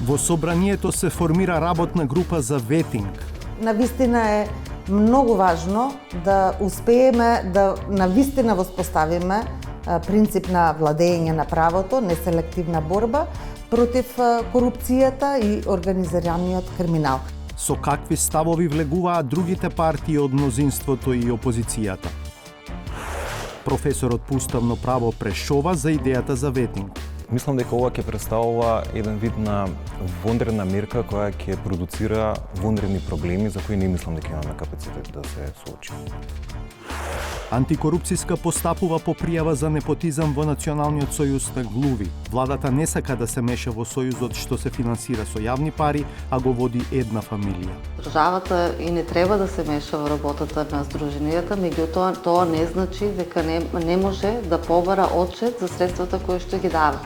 Во собранието се формира работна група за ветинг. Навистина е многу важно да успееме да навистина воспоставиме принцип на владење на правото, неселективна борба против корупцијата и организираниот криминал. Со какви ставови влегуваат другите партии од мнозинството и опозицијата? Професорот по уставно право прешова за идејата за ветинг. Мислам дека ова ќе представува еден вид на вонредна мерка која ќе продуцира вонредни проблеми за кои не мислам дека имаме капацитет да се соочиме. Антикорупцијска постапува по пријава за непотизам во Националниот сојуз на глуви. Владата не сака да се меша во сојузот што се финансира со јавни пари, а го води една фамилија. Државата и не треба да се меша во работата на здруженијата, меѓутоа тоа не значи дека не може да побара отчет за средствата кои што ги дава.